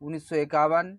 1951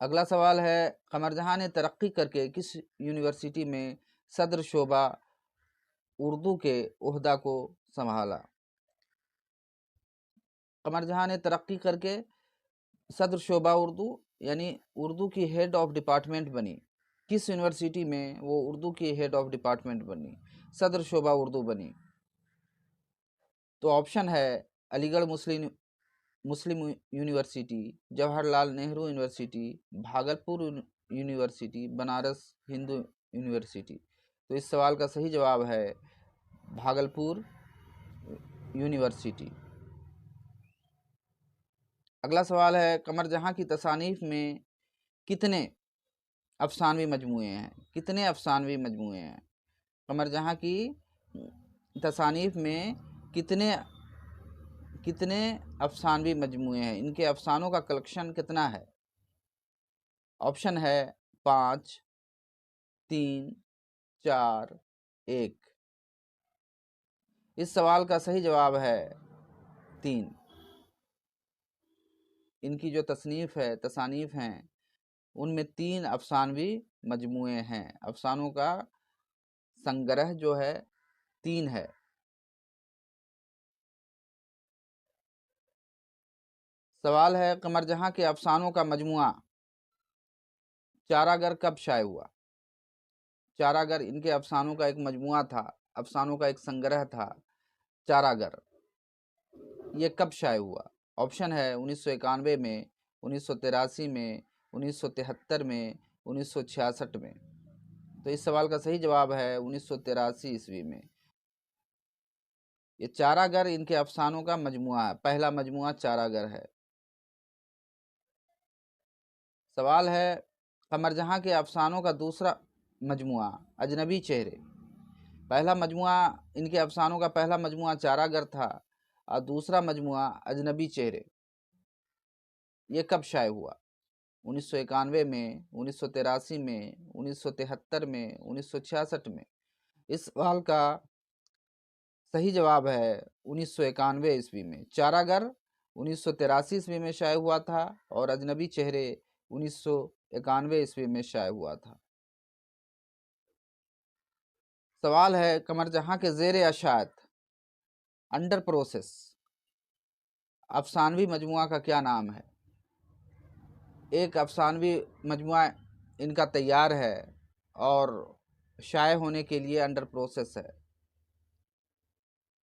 اگلا سوال ہے قمر جہاں نے ترقی کر کے کس یونیورسٹی میں صدر شعبہ اردو کے عہدہ کو سنبھالا؟ قمر جہاں نے ترقی کر کے صدر شعبہ اردو یعنی اردو کی ہیڈ آف ڈپارٹمنٹ بنی. کس یونیورسٹی میں وہ اردو کی ہیڈ آف ڈپارٹمنٹ بنی، صدر شعبہ اردو بنی؟ تو آپشن ہے علی گڑھ مسلم university, Jawahar Lal Nehru university, Bhagalpur university, Banaras Hindu university. تو اس سوال کا صحیح جواب ہے بھاگلپور یونیورسٹی. اگلا سوال ہے قمر جہاں کی تصانیف میں کتنے افسانوی مجموعے ہیں؟ کتنے افسانوی مجموعے ہیں؟ قمر جہاں کی تصانیف میں کتنے افسانوی مجموعے ہیں، ان کے افسانوں کا کلیکشن کتنا ہے؟ آپشن ہے 5، 3، 4، 1. اس سوال کا صحیح جواب ہے 3. ان کی جو تصانیف ہیں ان میں 3 افسانوی مجموعے ہیں. افسانوں کا سنگرہ جو ہے 3 ہے. سوال ہے قمر جہاں کے افسانوں کا مجموعہ چارہ گر کب شائع ہوا؟ چارہ گر ان کے افسانوں کا ایک مجموعہ تھا، افسانوں کا ایک سنگرہ تھا چارہ گر. یہ کب شائع ہوا؟ آپشن ہے 1991 میں، 1983 میں، 1973 میں، 1966 میں. تو اس سوال کا صحیح جواب ہے 1983 عیسوی میں. یہ چارہ گر ان کے افسانوں کا مجموعہ ہے، پہلا مجموعہ چارہ گر ہے. سوال ہے قمر جہاں کے افسانوں کا دوسرا مجموعہ اجنبی چہرے. پہلا مجموعہ ان کے افسانوں کا پہلا مجموعہ چارہ گر تھا اور دوسرا مجموعہ اجنبی چہرے. یہ کب شائع ہوا؟ 1991 میں، 1983 میں، 1973 میں، 1966 میں. اس سوال کا صحیح جواب ہے 1991 عیسوی میں. چارہ گر 1983 عیسوی میں شائع ہوا تھا اور اجنبی چہرے 1991 عیسوی میں شائع ہوا تھا. سوال ہے قمر جہاں کے زیر اشاعت انڈر پروسیس افسانوی مجموعہ کا کیا نام ہے؟ ایک افسانوی مجموعہ ان کا تیار ہے اور شائع ہونے کے لیے انڈر پروسیس ہے،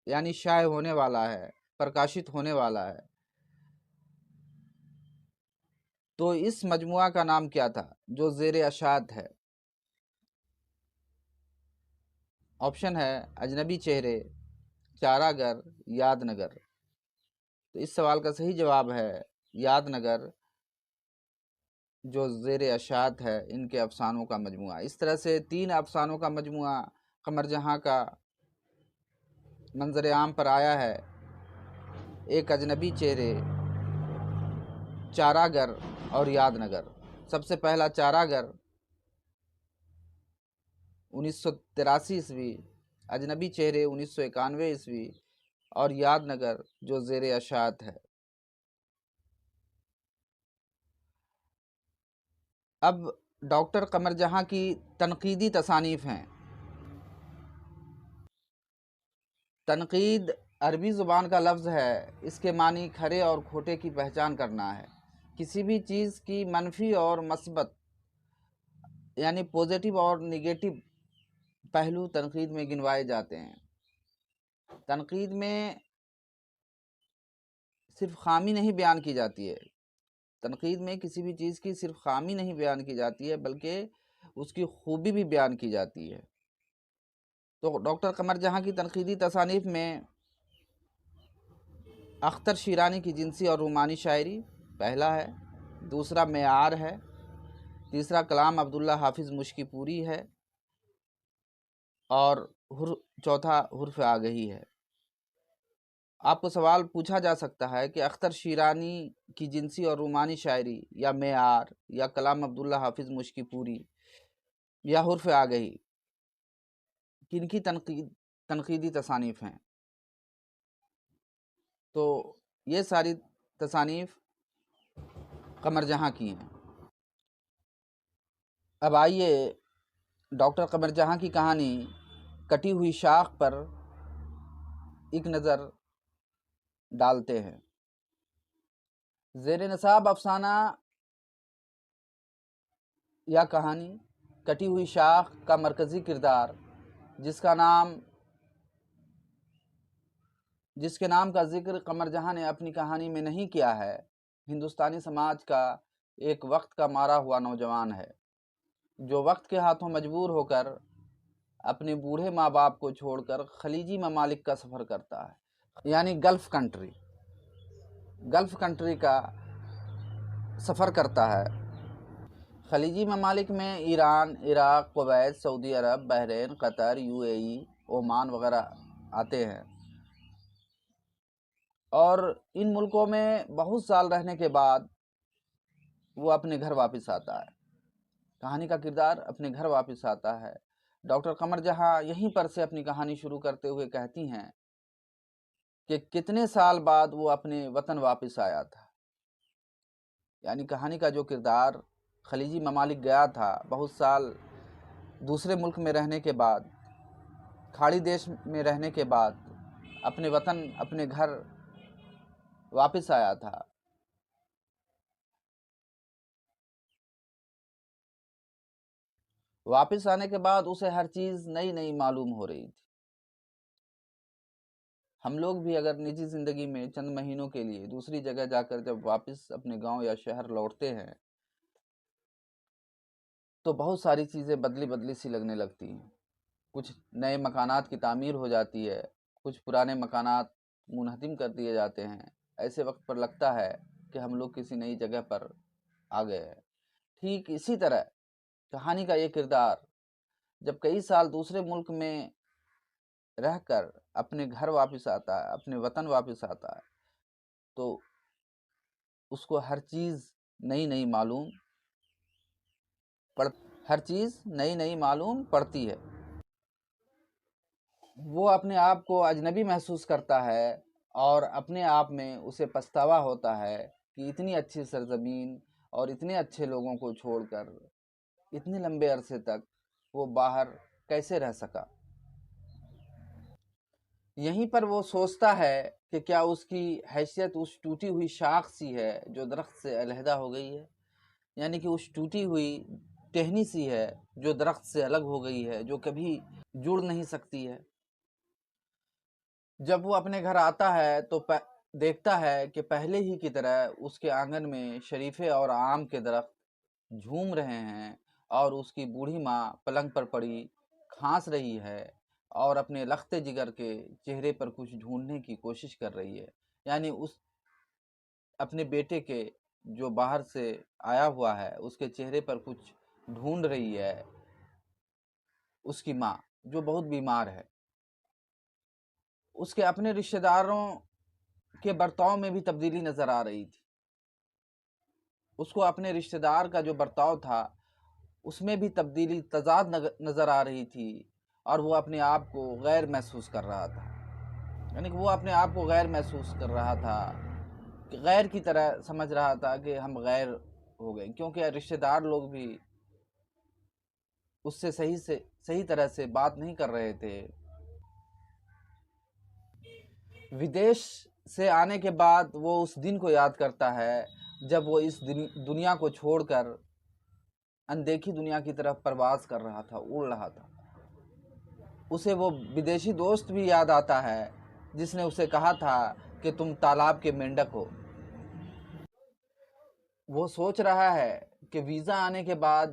یعنی شائع ہونے والا ہے، پرکاشت ہونے والا ہے. تو اس مجموعہ کا نام کیا تھا جو زیر اشاعت ہے؟ آپشن ہے اجنبی چہرے، چارہ گر، یاد نگر. تو اس سوال کا صحیح جواب ہے یاد نگر جو زیر اشاعت ہے ان کے افسانوں کا مجموعہ. اس طرح سے 3 افسانوں کا مجموعہ قمر جہاں کا منظر عام پر آیا ہے. ایک اجنبی چہرے، چارہ گر اور یاد نگر. سب سے پہلا چارہ گر 1983 عیسوی، اجنبی چہرے 1991 عیسوی اور یاد نگر جو زیر اشاعت ہے. اب ڈاکٹر قمر جہاں کی تنقیدی تصانیف ہیں. تنقید عربی زبان کا لفظ ہے، اس کے معنی کھرے اور کھوٹے کی پہچان کرنا ہے. کسی بھی چیز کی منفی اور مثبت یعنی پوزیٹیو اور نگیٹو پہلو تنقید میں گنوائے جاتے ہیں. تنقید میں صرف خامی نہیں بیان کی جاتی ہے، تنقید میں کسی بھی چیز کی صرف خامی نہیں بیان کی جاتی ہے بلکہ اس کی خوبی بھی بیان کی جاتی ہے. تو ڈاکٹر قمر جہاں کی تنقیدی تصانیف میں اختر شیرانی کی جنسی اور رومانی شاعری پہلا ہے، دوسرا معیار ہے، تیسرا کلام عبداللہ حافظ مشکی پوری ہے اور چوتھا حرف آگہی ہے. آپ کو سوال پوچھا جا سکتا ہے کہ اختر شیرانی کی جنسی اور رومانی شاعری یا معیار یا کلام عبداللہ حافظ مشکی پوری یا حرف آگہی کن کی تنقیدی تصانیف ہیں؟ تو یہ ساری تصانیف قمر جہاں کی ہیں. اب آئیے ڈاکٹر قمر جہاں کی کہانی کٹی ہوئی شاخ پر ایک نظر ڈالتے ہیں۔ زیر نصاب افسانہ یا کہانی کٹی ہوئی شاخ کا مرکزی کردار جس کے نام کا ذکر قمر جہاں نے اپنی کہانی میں نہیں کیا ہے، ہندوستانی سماج کا ایک وقت کا مارا ہوا نوجوان ہے، جو وقت کے ہاتھوں مجبور ہو کر اپنے بوڑھے ماں باپ کو چھوڑ کر خلیجی ممالک کا سفر کرتا ہے، یعنی گلف کنٹری کا سفر کرتا ہے۔ خلیجی ممالک میں ایران، عراق، کویت، سعودی عرب، بحرین، قطر، UAE، عمان وغیرہ آتے ہیں، اور ان ملکوں میں بہت سال رہنے کے بعد وہ اپنے گھر واپس آتا ہے۔ کہانی کا کردار اپنے گھر واپس آتا ہے۔ ڈاکٹر قمر جہاں یہیں پر سے اپنی کہانی شروع کرتے ہوئے کہتی ہیں کہ کتنے سال بعد وہ اپنے وطن واپس آیا تھا، یعنی کہانی کا جو کردار خلیجی ممالک گیا تھا، بہت سال دوسرے ملک میں رہنے کے بعد، کھاڑی دیش میں رہنے کے بعد اپنے وطن، اپنے گھر واپس آیا تھا۔ واپس آنے کے بعد اسے ہر چیز نئی معلوم ہو رہی تھی۔ ہم لوگ بھی اگر نجی زندگی میں چند مہینوں کے لیے دوسری جگہ جا کر جب واپس اپنے گاؤں یا شہر لوٹتے ہیں تو بہت ساری چیزیں بدلی سی لگنے لگتی ہیں۔ کچھ نئے مکانات کی تعمیر ہو جاتی ہے، کچھ پرانے مکانات منہدم کر دیے جاتے ہیں۔ ایسے وقت پر لگتا ہے کہ ہم لوگ کسی نئی جگہ پر آ گئے ہیں۔ ٹھیک اسی طرح کہانی کا یہ کردار جب کئی سال دوسرے ملک میں رہ کر اپنے گھر واپس آتا ہے، اپنے وطن واپس آتا ہے، تو اس کو ہر چیز نئی معلوم پڑتی ہے۔ وہ اپنے آپ کو اجنبی محسوس کرتا ہے اور اپنے آپ میں اسے پچھتاوا ہوتا ہے کہ اتنی اچھی سرزمین اور اتنے اچھے لوگوں کو چھوڑ کر اتنے لمبے عرصے تک وہ باہر کیسے رہ سکا۔ یہیں پر وہ سوچتا ہے کہ کیا اس کی حیثیت اس ٹوٹی ہوئی شاخ سی ہے جو درخت سے علیحدہ ہو گئی ہے، یعنی کہ اس ٹوٹی ہوئی ٹہنی سی ہے جو درخت سے الگ ہو گئی ہے، جو کبھی جڑ نہیں سکتی ہے۔ جب وہ اپنے گھر آتا ہے تو دیکھتا ہے کہ پہلے ہی کی طرح اس کے آنگن میں شریفے اور آم کے درخت جھوم رہے ہیں، اور اس کی بوڑھی ماں پلنگ پر پڑی کھانس رہی ہے اور اپنے لختے جگر کے چہرے پر کچھ ڈھونڈنے کی کوشش کر رہی ہے، یعنی اپنے بیٹے کے جو باہر سے آیا ہوا ہے اس کے چہرے پر کچھ ڈھونڈ رہی ہے اس کی ماں، جو بہت بیمار ہے۔ اس کے اپنے رشتہ داروں کے برتاؤ میں بھی تبدیلی نظر آ رہی تھی۔ اس کو اپنے رشتہ دار کا جو برتاؤ تھا اس میں بھی تبدیلی، تضاد نظر آ رہی تھی، اور وہ اپنے آپ کو غیر محسوس کر رہا تھا، یعنی کہ وہ اپنے آپ کو غیر محسوس کر رہا تھا، کہ غیر کی طرح سمجھ رہا تھا کہ ہم غیر ہو گئے، کیونکہ رشتہ دار لوگ بھی اس سے صحیح طرح سے بات نہیں کر رہے تھے۔ ودیش سے آنے کے بعد وہ اس دن کو یاد کرتا ہے جب وہ اس دنیا کو چھوڑ کر اندیکھی دنیا کی طرف پرواز کر رہا تھا، اڑ رہا تھا۔ اسے وہ بدیشی دوست بھی یاد آتا ہے جس نے اسے کہا تھا کہ تم تالاب کے مینڈک ہو۔ وہ سوچ رہا ہے کہ ویزا آنے کے بعد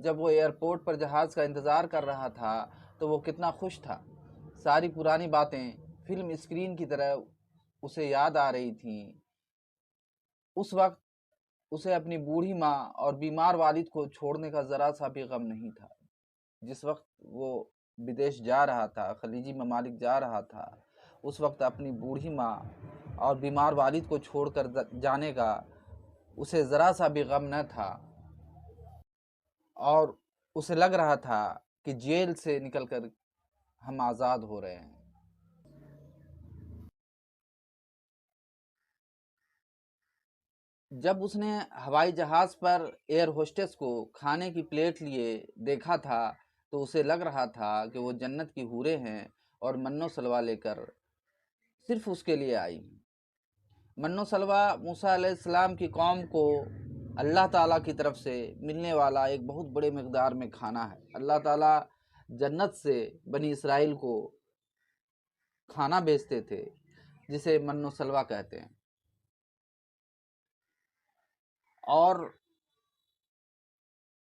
جب وہ ایئرپورٹ پر جہاز کا انتظار کر رہا تھا تو وہ کتنا خوش تھا۔ ساری پرانی باتیں فلم اسکرین کی طرح اسے یاد آ رہی تھیں۔ اس وقت اسے اپنی بوڑھی ماں اور بیمار والد کو چھوڑنے کا ذرا سا بھی غم نہیں تھا۔ جس وقت وہ بدیش جا رہا تھا، خلیجی ممالک جا رہا تھا، اس وقت اپنی بوڑھی ماں اور بیمار والد کو چھوڑ کر جانے کا اسے ذرا سا بھی غم نہ تھا، اور اسے لگ رہا تھا کہ جیل سے نکل کر ہم آزاد ہو رہے ہیں۔ جب اس نے ہوائی جہاز پر ایئر ہوسٹس کو کھانے کی پلیٹ لیے دیکھا تھا تو اسے لگ رہا تھا کہ وہ جنت کی حوریں ہیں اور منو سلوا لے کر صرف اس کے لیے آئی ہیں۔ منو سلوا موسیٰ علیہ السلام کی قوم کو اللہ تعالیٰ کی طرف سے ملنے والا ایک بہت بڑے مقدار میں کھانا ہے۔ اللہ تعالیٰ جنت سے بنی اسرائیل کو کھانا بیچتے تھے جسے منو سلوا کہتے ہیں، اور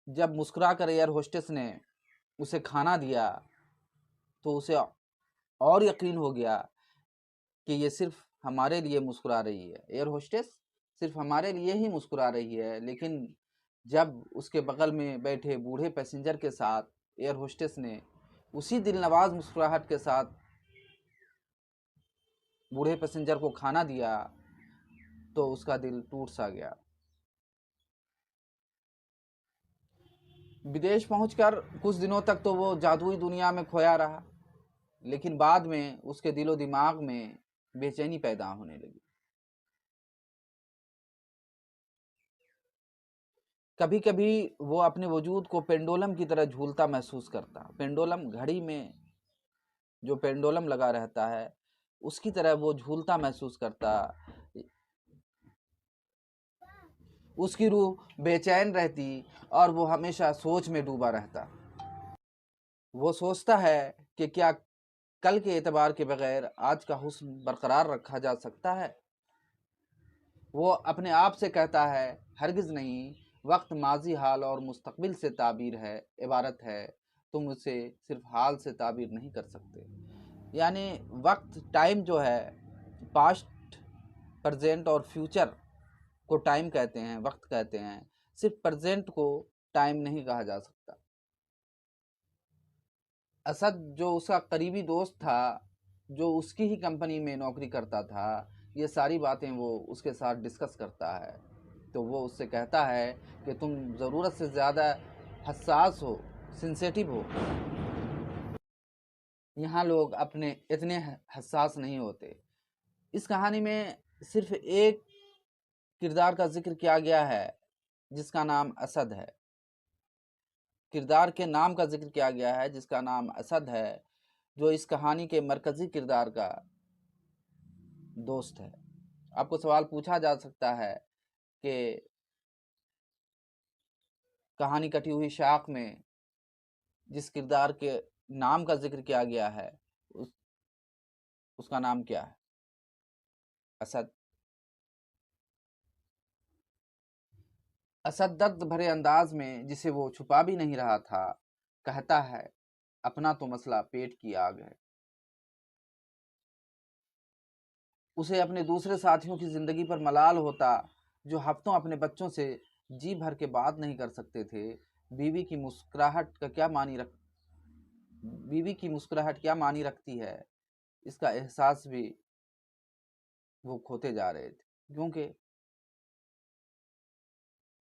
جب مسکرا کر ایئر ہوسٹس نے اسے کھانا دیا تو اسے اور یقین ہو گیا کہ یہ صرف ہمارے لیے مسکرا رہی ہے، ایئر ہوسٹس صرف ہمارے لیے ہی مسکرا رہی ہے۔ لیکن جب اس کے بغل میں بیٹھے بوڑھے پیسنجر کے ساتھ ایئر ہوسٹس نے اسی دل نواز مسکراہٹ کے ساتھ بوڑھے پیسنجر کو کھانا دیا تو اس کا دل ٹوٹ سا گیا۔ بدیش پہنچ کر کچھ دنوں تک تو وہ جادوئی دنیا میں کھویا رہا، لیکن بعد میں اس کے دل و دماغ میں بے چینی پیدا ہونے لگی۔ کبھی کبھی وہ اپنے وجود کو پینڈولم کی طرح جھولتا محسوس کرتا۔ پینڈولم گھڑی میں جو پینڈولم لگا رہتا ہے اس کی طرح وہ جھولتا محسوس کرتا۔ اس کی روح بے چین رہتی اور وہ ہمیشہ سوچ میں ڈوبا رہتا۔ وہ سوچتا ہے کہ کیا کل کے اعتبار کے بغیر آج کا حسن برقرار رکھا جا سکتا ہے؟ وہ اپنے آپ سے کہتا ہے ہرگز نہیں، وقت ماضی، حال اور مستقبل سے تعبیر ہے، عبارت ہے، تم اسے صرف حال سے تعبیر نہیں کر سکتے۔ یعنی وقت، ٹائم جو ہے، پاسٹ، پریزنٹ اور فیوچر کو ٹائم کہتے ہیں، وقت کہتے ہیں، صرف پریزنٹ کو ٹائم نہیں کہا جا سکتا۔ اسد جو اس کا قریبی دوست تھا، جو اس کی ہی کمپنی میں نوکری کرتا تھا، یہ ساری باتیں وہ اس کے ساتھ ڈسکس کرتا ہے، تو وہ اس سے کہتا ہے کہ تم ضرورت سے زیادہ حساس ہو، سینسیٹیو ہو۔ یہاں لوگ اپنے اتنے حساس نہیں ہوتے۔ اس کہانی میں صرف ایک کردار کا ذکر کیا گیا ہے جس کا نام اسد ہے، کردار کے نام کا ذکر کیا گیا ہے جس کا نام اسد ہے، جو اس کہانی کے مرکزی کردار کا دوست ہے۔ آپ کو سوال پوچھا جا سکتا ہے کہ کہانی کٹی ہوئی شاخ میں جس کردار کے نام کا ذکر کیا گیا ہے اس کا نام کیا ہے؟ اسد۔ اسد درد بھرے انداز میں، جسے وہ چھپا بھی نہیں رہا تھا، کہتا ہے اپنا تو مسئلہ پیٹ کی آگ ہے۔ اسے اپنے دوسرے ساتھیوں کی زندگی پر ملال ہوتا جو ہفتوں اپنے بچوں سے جی بھر کے بات نہیں کر سکتے تھے۔ بیوی کی مسکراہٹ کیا معنی رکھتی ہے، اس کا احساس بھی وہ کھوتے جا رہے تھے۔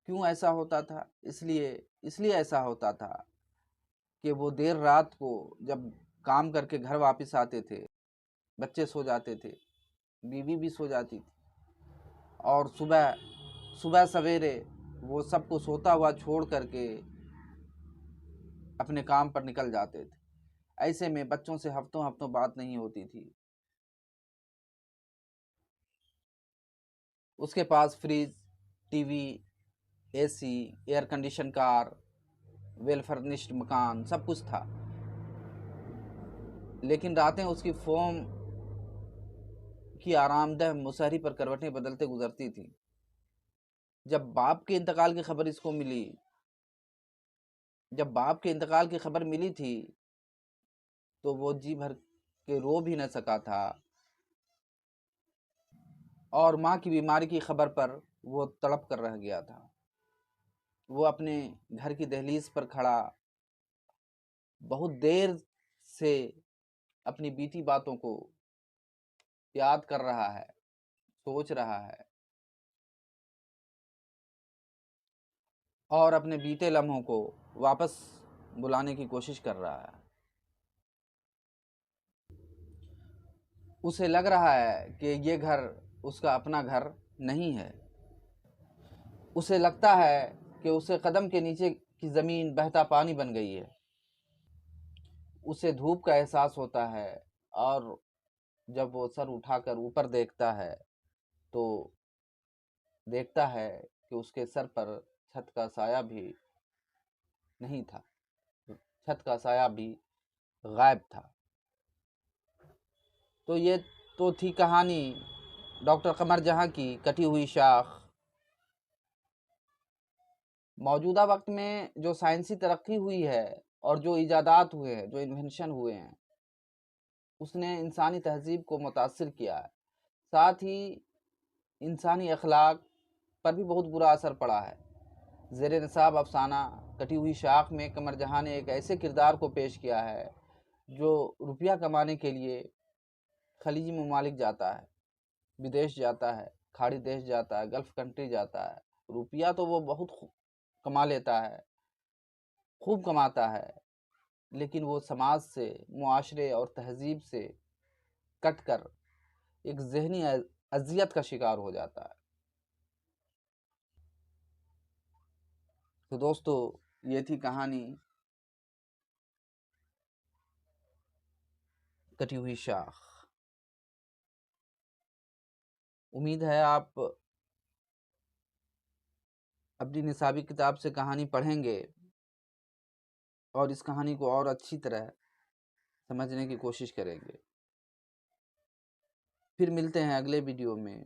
کیوں ایسا ہوتا تھا؟ اس لیے ایسا ہوتا تھا کہ وہ دیر رات کو جب کام کر کے گھر واپس آتے تھے، بچے سو جاتے تھے، بیوی بھی سو جاتی تھی، اور صبح سویرے وہ سب کو سوتا ہوا چھوڑ کر کے اپنے کام پر نکل جاتے تھے۔ ایسے میں بچوں سے ہفتوں بات نہیں ہوتی تھی۔ اس کے پاس فریج، ٹی وی، اے سی، ایئر کنڈیشن کار، ویل فرنشڈ مکان، سب کچھ تھا، لیکن راتیں اس کی فوم کی آرام دہ مسہری پر کروٹیں بدلتے گزرتی تھی۔ جب باپ کے انتقال کی خبر ملی تھی تو وہ جی بھر کے رو بھی نہ سکا تھا، اور ماں کی بیماری کی خبر پر وہ تڑپ کر رہ گیا تھا۔ وہ اپنے گھر کی دہلیز پر کھڑا بہت دیر سے اپنی بیتی باتوں کو یاد کر رہا ہے، سوچ رہا ہے، اور اپنے بیتے لمحوں کو واپس بلانے کی کوشش کر رہا ہے۔ اسے لگ رہا ہے کہ یہ گھر اس کا اپنا گھر نہیں ہے۔ اسے لگتا ہے کہ اسے قدم کے نیچے کی زمین بہتا پانی بن گئی ہے، اسے دھوپ کا احساس ہوتا ہے، اور جب وہ سر اٹھا کر اوپر دیکھتا ہے تو دیکھتا ہے کہ اس کے سر پر چھت کا سایہ بھی نہیں تھا، چھت کا سایہ بھی غائب تھا۔ تو یہ تو تھی کہانی ڈاکٹر قمر جہاں کی کٹی ہوئی شاخ۔ موجودہ وقت میں جو سائنسی ترقی ہوئی ہے اور جو ایجادات ہوئے ہیں، جو انوینشن ہوئے ہیں، اس نے انسانی تہذیب کو متاثر کیا ہے، ساتھ ہی انسانی اخلاق پر بھی بہت برا اثر پڑا ہے۔ زیر نصاب افسانہ کٹی ہوئی شاخ میں قمر جہاں نے ایک ایسے کردار کو پیش کیا ہے جو روپیہ کمانے کے لیے خلیجی ممالک جاتا ہے، بدیش جاتا ہے، کھاڑی دیش جاتا ہے، گلف کنٹری جاتا ہے۔ روپیہ تو وہ بہت کما لیتا ہے، خوب کماتا ہے، لیکن وہ سماج سے، معاشرے اور تہذیب سے کٹ کر ایک ذہنی اذیت کا شکار ہو جاتا ہے۔ تو دوستو، یہ تھی کہانی کٹی ہوئی شاخ۔ امید ہے آپ اپنی نصابی کتاب سے کہانی پڑھیں گے اور اس کہانی کو اور اچھی طرح سمجھنے کی کوشش کریں گے۔ پھر ملتے ہیں اگلے ویڈیو میں۔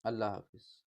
اللہ حافظ۔